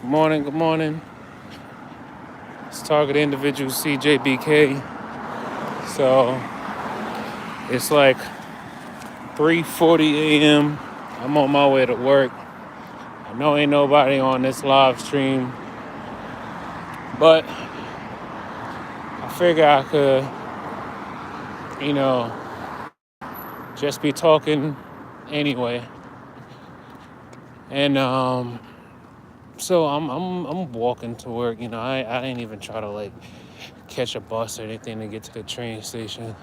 Good morning, good morning. It's Target Individual CJBK. So it's like 3:40 a.m. I'm on my way to work. I know ain't nobody on this live stream, but I figure I could, you know, just be talking anyway. And so I'm walking to work. I didn't even try to like catch a bus or anything to get to the train station.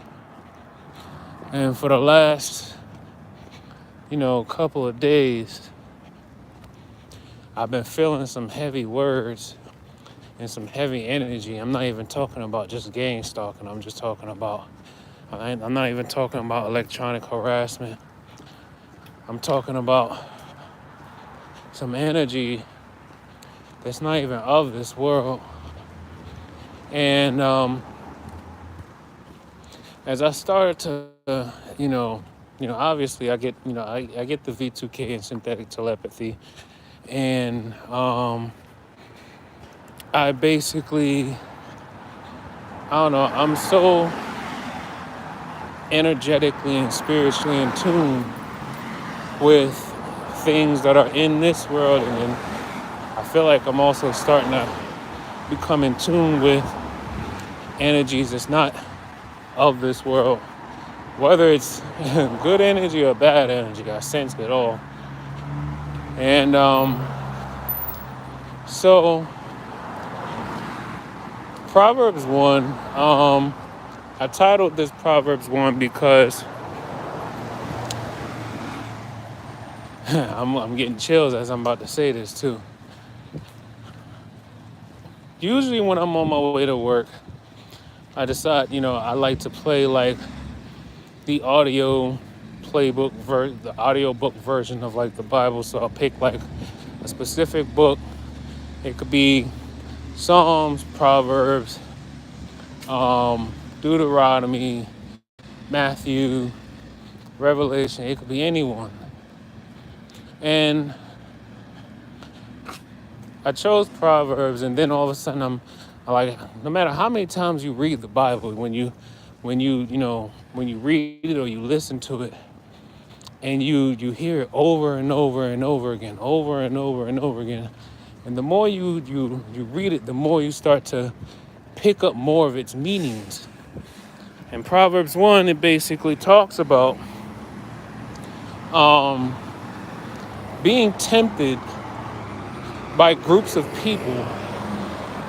And for the last, couple of days, I've been feeling some heavy words and some heavy energy. I'm not even talking about just gang stalking. I'm not even talking about electronic harassment. I'm talking about some energy that's not even of this world. And as I started to, obviously I get, I get the V2K and synthetic telepathy. And I basically, I don't know, I'm so energetically and spiritually in tune with things that are in this world, and then I feel like I'm also starting to become in tune with energies that's not of this world, whether it's good energy or bad energy. I sense it all. And so Proverbs 1, I titled this Proverbs 1 because I'm getting chills as I'm about to say this too. Usually when I'm on my way to work, I decide, I like to play like the the audiobook version of like the Bible. So I'll pick like a specific book. It could be Psalms, Proverbs, Deuteronomy, Matthew, Revelation. It could be anyone. And I chose Proverbs, and then all of a sudden I'm like, no matter how many times you read the Bible, when you read it or you listen to it, and you hear it over and over and over again, over and over and over again, and the more you read it, the more you start to pick up more of its meanings. In Proverbs 1, it basically talks about being tempted by groups of people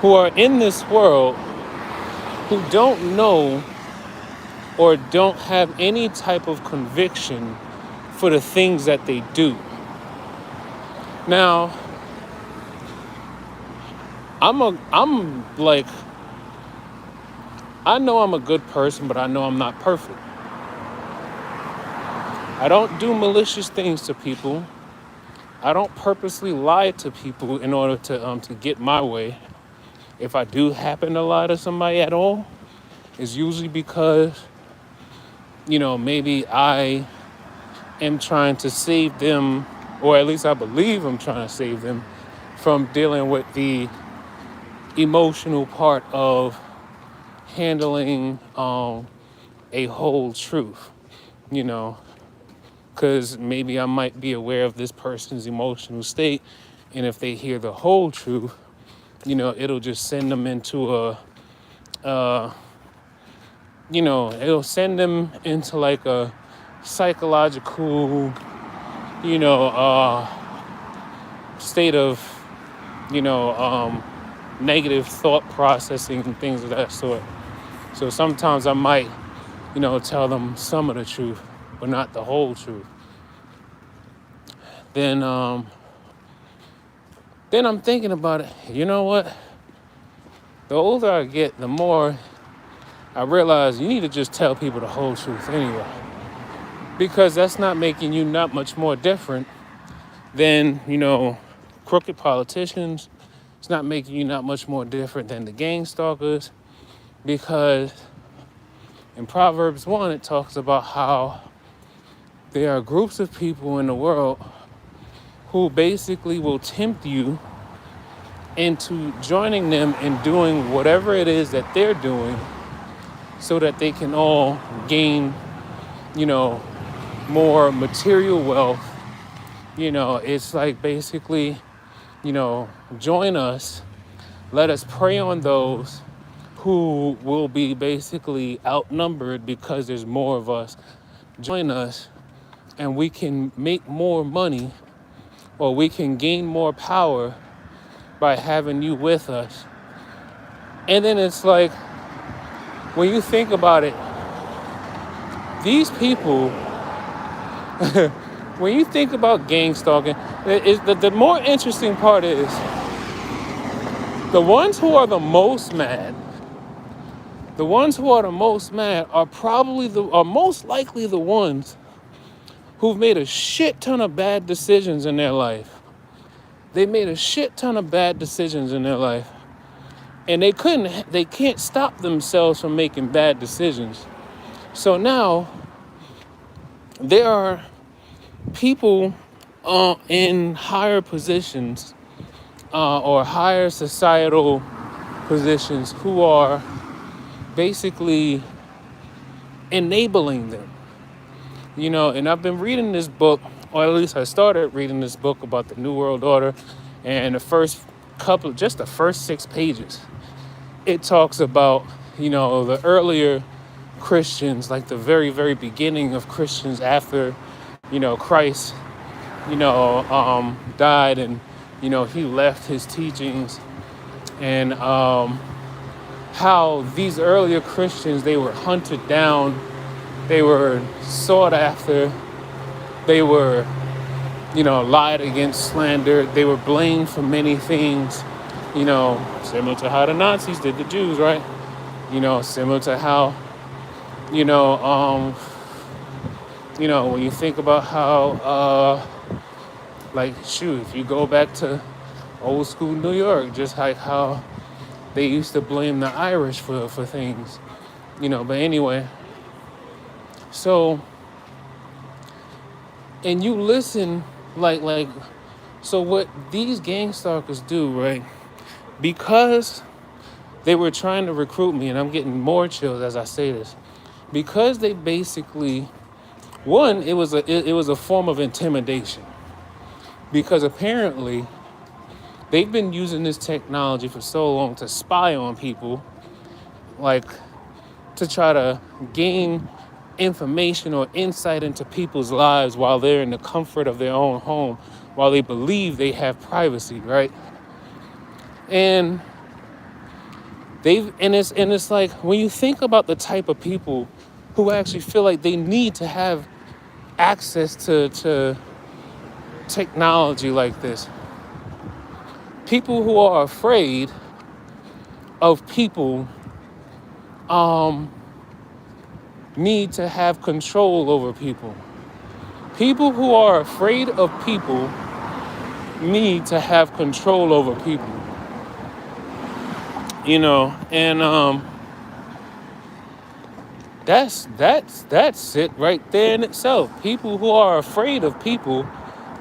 who are in this world who don't know or don't have any type of conviction for the things that they do. Now, I'm like, I know I'm a good person, but I know I'm not perfect. I don't do malicious things to people. I don't purposely lie to people in order to get my way. If I do happen to lie to somebody at all, it's usually because, maybe I am trying to save them, or at least I believe I'm trying to save them from dealing with the emotional part of handling a whole truth, because maybe I might be aware of this person's emotional state, and if they hear the whole truth, it'll just send them into it'll send them into like a psychological, state of, negative thought processing and things of that sort. So sometimes I might, tell them some of the truth, but not the whole truth. Then I'm thinking about it. You know what? The older I get, the more I realize you need to just tell people the whole truth anyway. Because that's not making you not much more different than, crooked politicians. It's not making you not much more different than the gang stalkers. Because in Proverbs 1, it talks about how there are groups of people in the world who basically will tempt you into joining them in doing whatever it is that they're doing so that they can all gain, you know, more material wealth. It's like basically, join us. Let us prey on those who will be basically outnumbered because there's more of us. Join us and we can make more money, or we can gain more power by having you with us. And then it's like, when you think about it, these people, when you think about gang stalking, the more interesting part is the ones who are the most mad. The ones who are the most mad are most likely the ones who've made a shit ton of bad decisions in their life. They made a shit ton of bad decisions in their life. And they can't stop themselves from making bad decisions. So now there are people in higher positions or higher societal positions who are basically enabling them. And I've been reading this book, or at least I started reading this book about the New World Order, and the first 6 pages, it talks about, the earlier Christians, like the very, very beginning of Christians after, Christ, died, and, he left his teachings, and how these earlier Christians, they were hunted down, they were sought after, they were, lied against, slandered, they were blamed for many things, similar to how the Nazis did the Jews, right? Similar to how, when you think about how, if you go back to old school New York, just like how they used to blame the Irish for things, but anyway. So, and you listen, so what these gang stalkers do, right? Because they were trying to recruit me, and I'm getting more chills as I say this, because they basically, one, it was a form of intimidation, because apparently they've been using this technology for so long to spy on people, to try to gain information or insight into people's lives while they're in the comfort of their own home, while they believe they have privacy, right? And it's like, when you think about the type of people who actually feel like they need to have access to technology like this, people who are afraid of people need to have control over people. People who are afraid of people need to have control over people. And that's it right there in itself. People who are afraid of people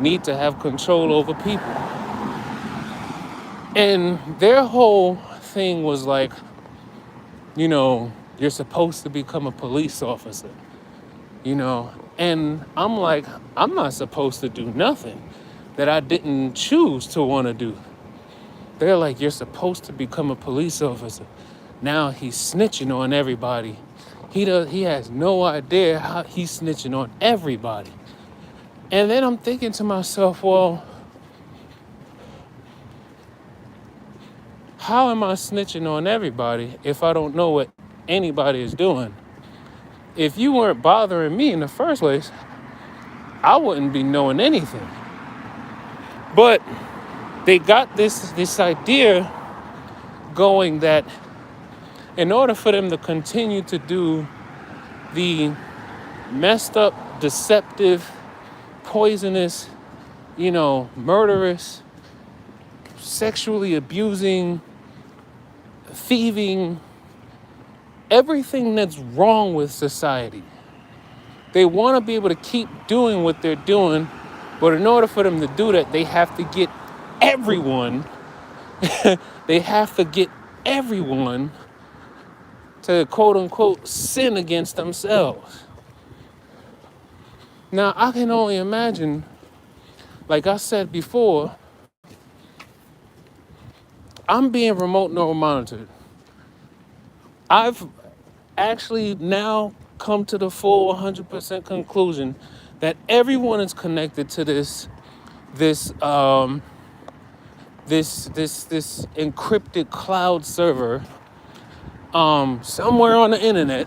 need to have control over people. And their whole thing was like, you're supposed to become a police officer, and I'm like, I'm not supposed to do nothing that I didn't choose to want to do. They're like, you're supposed to become a police officer. Now he's snitching on everybody. He has no idea how he's snitching on everybody. And then I'm thinking to myself, well, how am I snitching on everybody if I don't know what anybody is doing? If you weren't bothering me in the first place, I wouldn't be knowing anything. But they got this idea going that in order for them to continue to do the messed up, deceptive, poisonous, murderous, sexually abusing, thieving, everything that's wrong with society. They want to be able to keep doing what they're doing, but in order for them to do that, they have to get everyone They have to get everyone to quote unquote sin against themselves. Now, I can only imagine, like I said before, I'm being remote neural monitored. I've actually now come to the full 100% conclusion that everyone is connected to this this encrypted cloud server somewhere on the internet.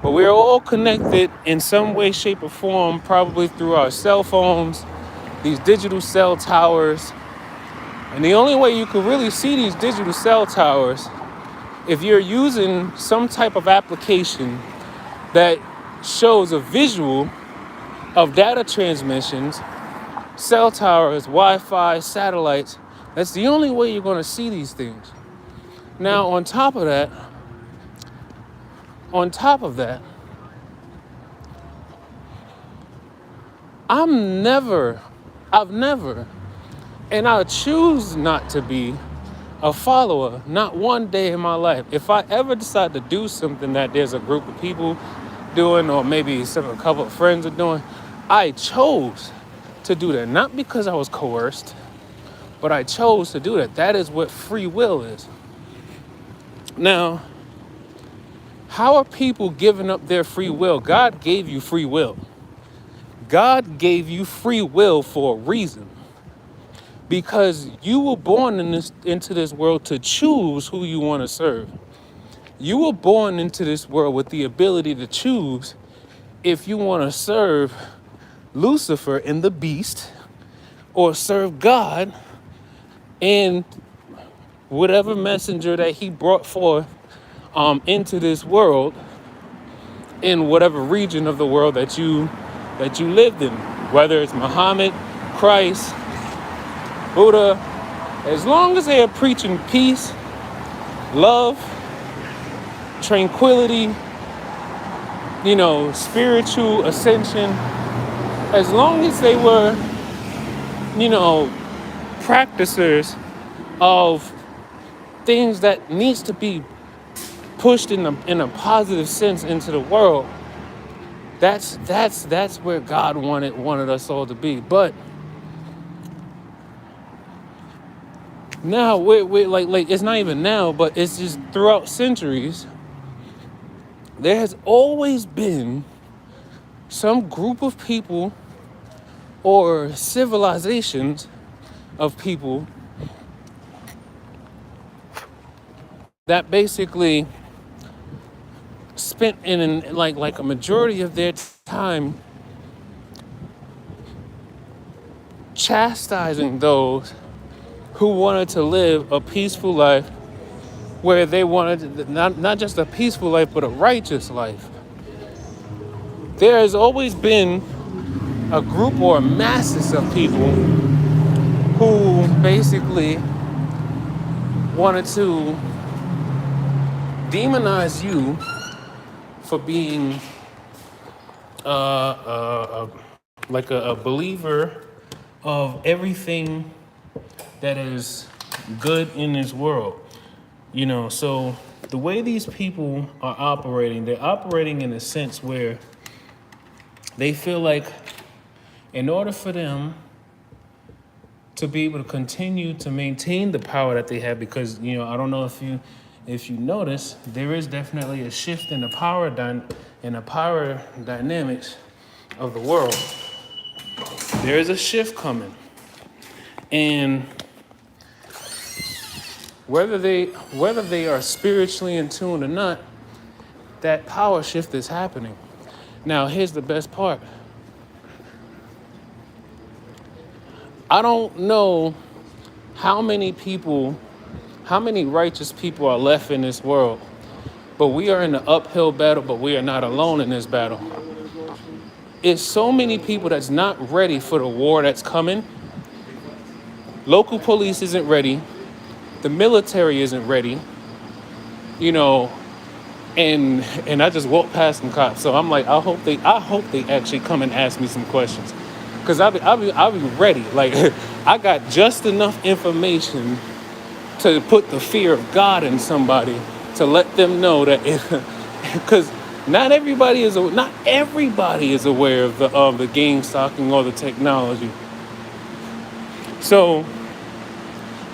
But we're all connected in some way, shape, or form, probably through our cell phones, these digital cell towers. And the only way you can really see these digital cell towers, if you're using some type of application that shows a visual of data transmissions, cell towers, Wi-Fi, satellites. That's the only way you're going to see these things. Now, on top of that, I've never, and I choose not to be a follower, not one day in my life. If I ever decide to do something that there's a group of people doing, or maybe a couple of friends are doing, I chose to do that, not because I was coerced, but I chose to do that. That is what free will is. Now, how are people giving up their free will? God gave you free will. God gave you free will for a reason. Because you were born into this world to choose who you want to serve. You were born into this world with the ability to choose if you want to serve Lucifer and the beast, or serve God and whatever messenger that he brought forth into this world, in whatever region of the world that you lived in, whether it's Muhammad, Christ, Buddha. As long as they are preaching peace, love, tranquility, spiritual ascension, as long as they were, practicers of things that needs to be pushed in a positive sense into the world, that's where God wanted us all to be. But now we're like it's not even now, but it's just throughout centuries, there has always been some group of people or civilizations of people that basically spent in like a majority of their time chastising those who wanted to live a peaceful life, where they wanted not just a peaceful life, but a righteous life. There has always been a group or masses of people who basically wanted to demonize you for being like a believer of everything that is good in this world. So the way these people are operating, they're operating in a sense where they feel like in order for them to be able to continue to maintain the power that they have, because, I don't know if you notice, there is definitely a shift in the power dynamics of the world. There is a shift coming. And whether they are spiritually in tune or not, that power shift is happening. Now, here's the best part. I don't know how many righteous people are left in this world, but we are in an uphill battle, but we are not alone in this battle. It's so many people that's not ready for the war that's coming. Local police isn't ready. The military isn't ready. And I just walked past some cops, so I'm like, I hope they actually come and ask me some questions, because I'll be ready. Like, I got just enough information to put the fear of God in somebody, to let them know that because not everybody is aware of the game stocking or the technology. So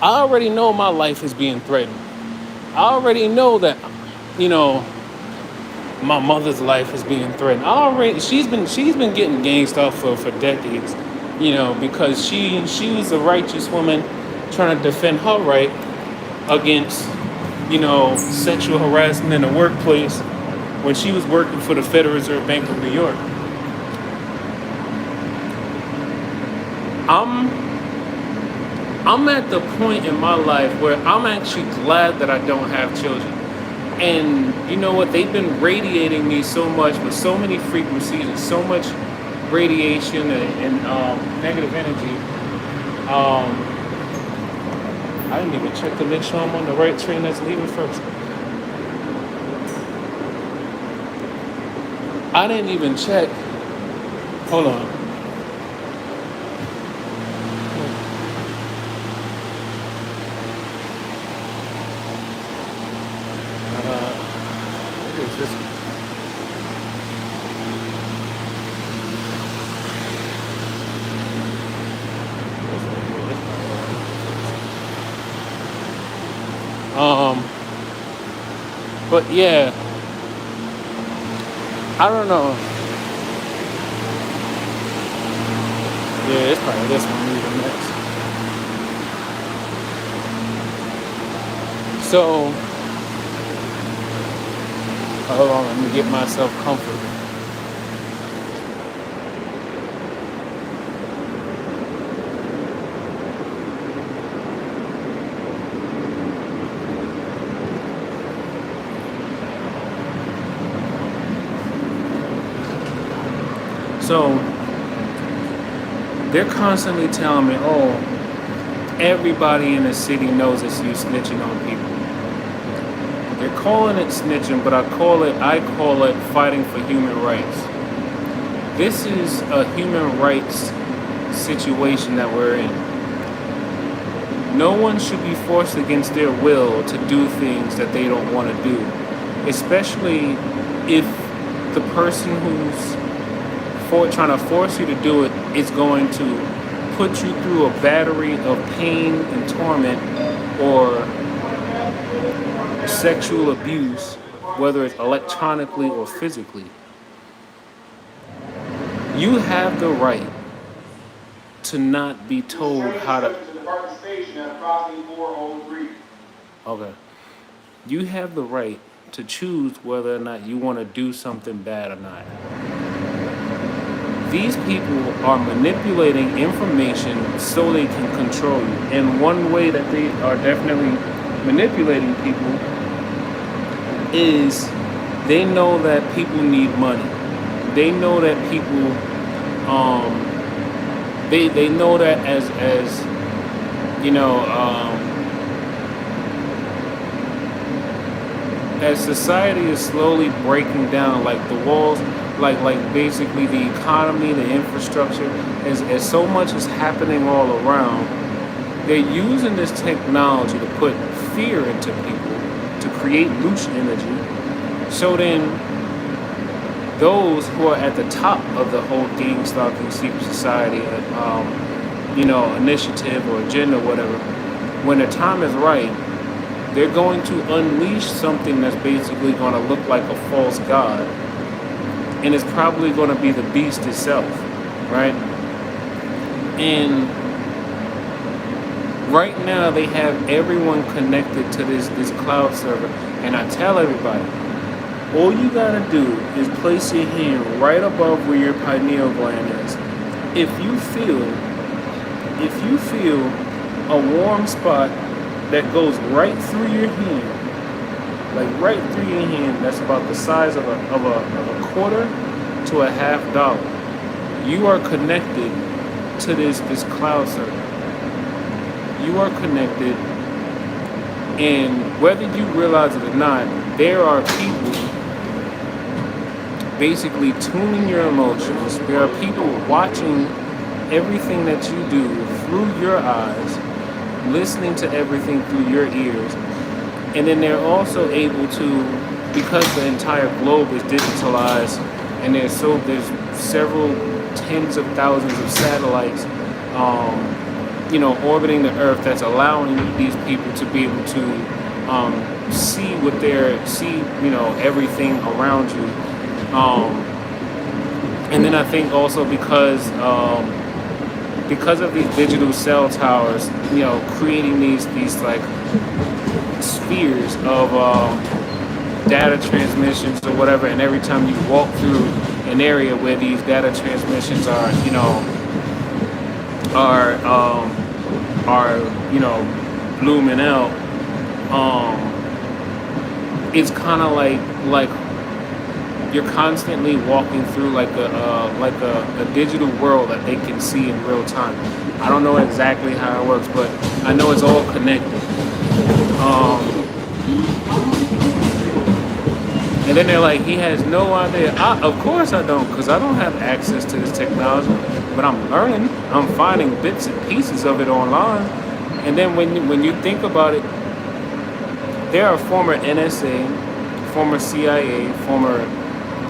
I already know my life is being threatened. I already know that, you know, my mother's life is being threatened. She's been getting gang stuff for decades, because she was a righteous woman trying to defend her right against, sexual harassment in the workplace when she was working for the Federal Reserve Bank of New York. I'm at the point in my life where I'm actually glad that I don't have children. And you know what? They've been radiating me so much with so many frequencies and so much radiation and negative energy. I didn't even check to make sure I'm on the right train that's leaving first. I didn't even check. Hold on. What is this? But yeah, I don't know. Yeah, it's probably this one leaving next. So, hold on, let me get myself comfortable. So, they're constantly telling me, oh, everybody in the city knows it's you snitching on people. They're calling it snitching, but I call it fighting for human rights. This is a human rights situation that we're in. No one should be forced against their will to do things that they don't want to do, especially if the person who's trying to force you to do it is going to put you through a battery of pain and torment or sexual abuse, whether it's electronically or physically. You have the right to not be told how to. Okay. You have the right to choose whether or not you want to do something bad or not. These people are manipulating information so they can control you. And one way that they are definitely manipulating people is they know that people need money. They know that people, they know that as as society is slowly breaking down, like the walls, like basically the economy, the infrastructure, as so much is happening all around, they're using this technology to put fear into people, to create loose energy. So then those who are at the top of the whole gang stalking secret society, initiative or agenda, whatever, when the time is right, they're going to unleash something that's basically going to look like a false god. And it's probably going to be the beast itself, right? And right now they have everyone connected to this cloud server. And I tell everybody, all you got to do is place your hand right above where your pineal gland is. If you feel a warm spot that goes right through your hand, like right through your hand, that's about the size of a quarter to a $50, you are connected to this cloud server. You are connected, and whether you realize it or not, there are people basically tuning your emotions. There are people watching everything that you do through your eyes, listening to everything through your ears. And then they're also able to, because the entire globe is digitalized, and there's several tens of thousands of satellites, orbiting the Earth, that's allowing these people to be able to see everything around you. And then I think also because of these digital cell towers, creating these like spheres of data transmissions or whatever, and every time you walk through an area where these data transmissions are blooming out, it's kind of like you're constantly walking through like a digital world that they can see in real time. I don't know exactly how it works, but I know it's all connected. And then they're like, he has no idea. Of course I don't, because I don't have access to this technology. But I'm learning. I'm finding bits and pieces of it online. And then when you think about it, there are former NSA, former CIA, former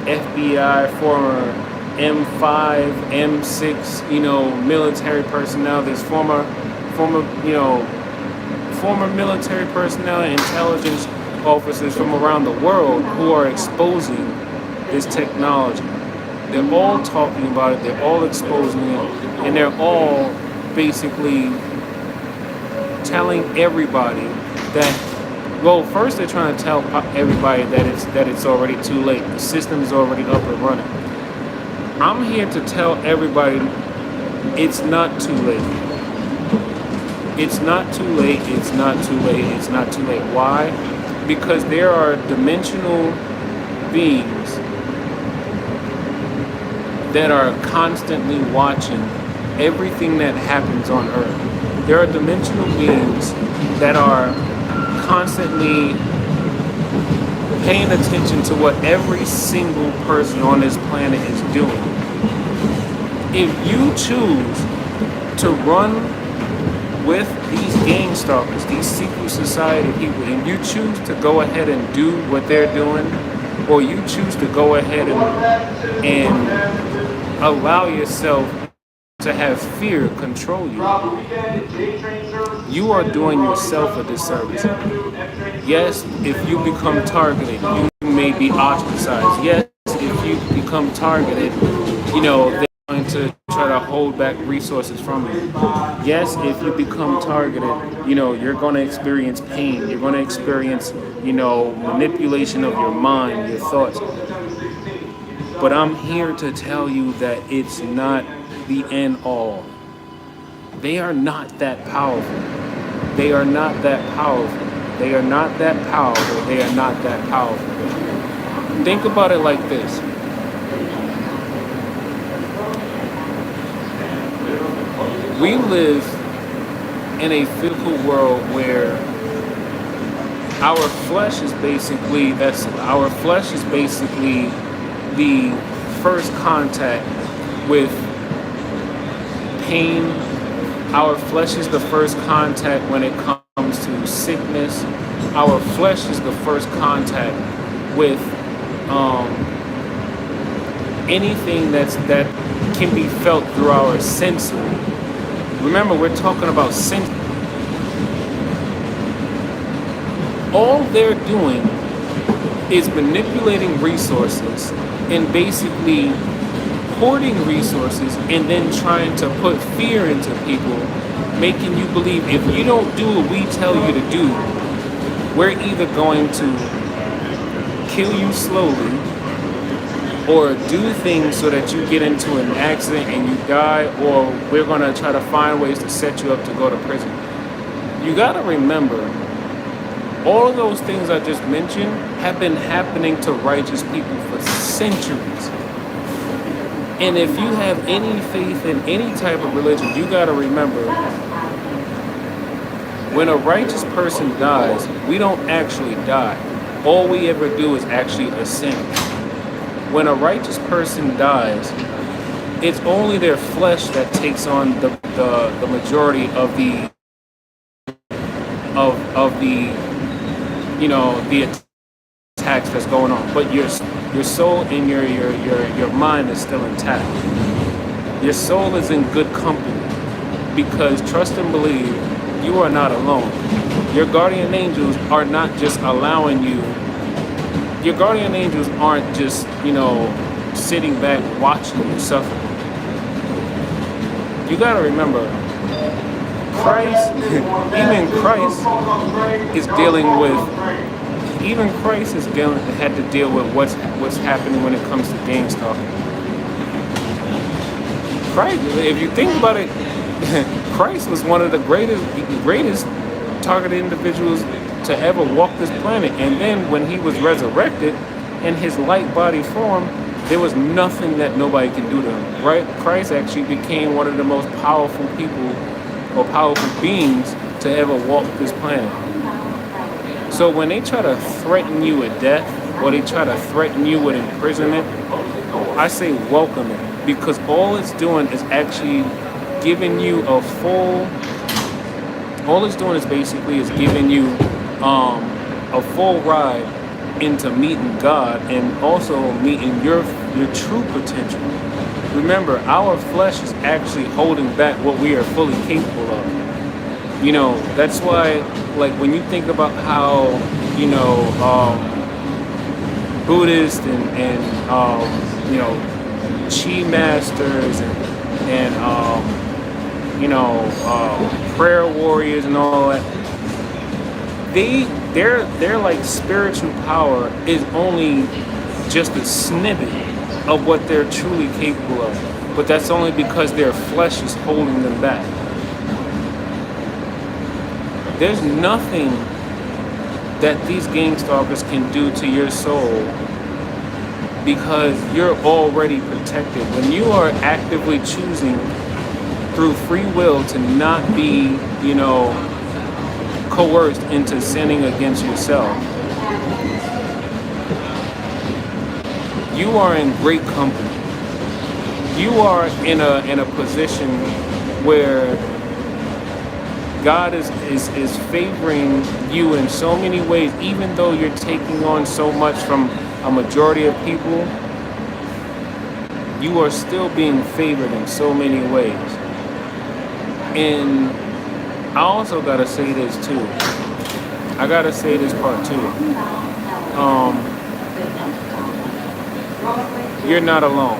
FBI, former M5, M6, military personnel. There's former military personnel and intelligence officers from around the world who are exposing this technology. They're all talking about it, they're all exposing it, and they're all basically telling everybody that, well, first they're trying to tell everybody that it's already too late. The system is already up and running. I'm here to tell everybody it's not too late. It's not too late, it's not too late, it's not too late. Why? Because there are dimensional beings that are constantly watching everything that happens on Earth. There are dimensional beings that are constantly paying attention to what every single person on this planet is doing. If you choose to run with these gang stalkers, these secret society people, and you choose to go ahead and do what they're doing, or you choose to go ahead and allow yourself to have fear control you, you are doing yourself a disservice. Yes, if you become targeted, you may be ostracized. Yes, if you become targeted, they're going to try to hold back resources from you. Yes, if you become targeted, you're going to experience pain. You're going to experience, manipulation of your mind, your thoughts. But I'm here to tell you that it's not the end all. They are not that powerful. They are not that powerful. They are not that powerful. They are not that powerful. Think about it like this. We live in a physical world where our flesh is basically the first contact with pain. Our flesh is the first contact when it comes to sickness. Our flesh is the first contact with anything that can be felt through our sensory. Remember, we're talking about sense. All they're doing is manipulating resources and basically hoarding resources, and then trying to put fear into people, making you believe if you don't do what we tell you to do, we're either going to kill you slowly or do things so that you get into an accident and you die, or we're going to try to find ways to set you up to go to prison. You got to remember, all of those things I just mentioned have been happening to righteous people for centuries. And if you have any faith in any type of religion, you got to remember, when a righteous person dies, we don't actually die. All we ever do is actually ascend. When a righteous person dies, it's only their flesh that takes on the majority of the of the, the attacks that's going on, but your soul and your mind is still intact. Your soul is in good company, because trust and believe, you are not alone. Your guardian angels are not just allowing you. Your guardian angels aren't just, sitting back watching you suffer. You gotta remember, Christ, even Christ is dealing with, had to deal with what's happening when it comes to gang stalking. Christ, if you think about it, Christ was one of the greatest targeted individuals to ever walk this planet. And then when he was resurrected in his light body form, there was nothing that nobody can do to him. Right? Christ actually became one of the most powerful people or powerful beings to ever walk this planet. So when they try to threaten you with death, or they try to threaten you with imprisonment, I say welcome it, because all it's doing is actually giving you all it's doing is basically giving you a full ride into meeting God, and also meeting your true potential. Remember, our flesh is actually holding back what we are fully capable of. That's why, like, when you think about how, Buddhists and chi masters and prayer warriors and all that, their like spiritual power is only just a snippet of what they're truly capable of. But that's only because their flesh is holding them back. There's nothing that these gang stalkers can do to your soul, because you're already protected. When you are actively choosing through free will to not be, coerced into sinning against yourself, you are in great company. You are in a position where God is favoring you in so many ways. Even though you're taking on so much from a majority of people, you are still being favored in so many ways. And I also gotta say this too. I gotta say this part too. You're not alone.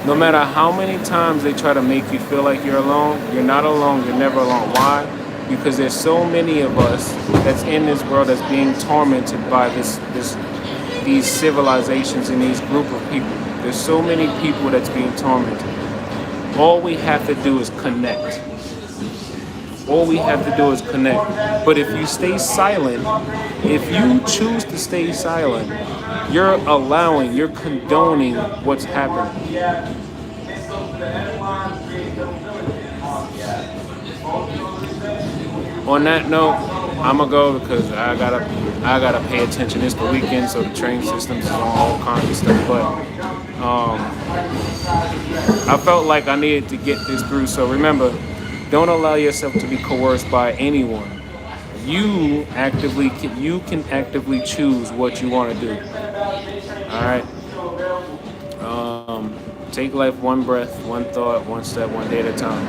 No matter how many times they try to make you feel like you're alone, you're not alone. You're never alone. Why? Because there's so many of us that's in this world that's being tormented by these civilizations and these group of people. There's so many people that's being tormented. All we have to do is connect. All we have to do is connect. But if you stay silent, if you choose to stay silent, you're condoning what's happening. On that note, I'm gonna go because I gotta pay attention. It's the weekend, so the train systems is on all kinds of stuff. But I felt like I needed to get this through. So remember, don't allow yourself to be coerced by anyone. You can actively choose what you want to do. All right. Take life one breath, one thought, one step, one day at a time.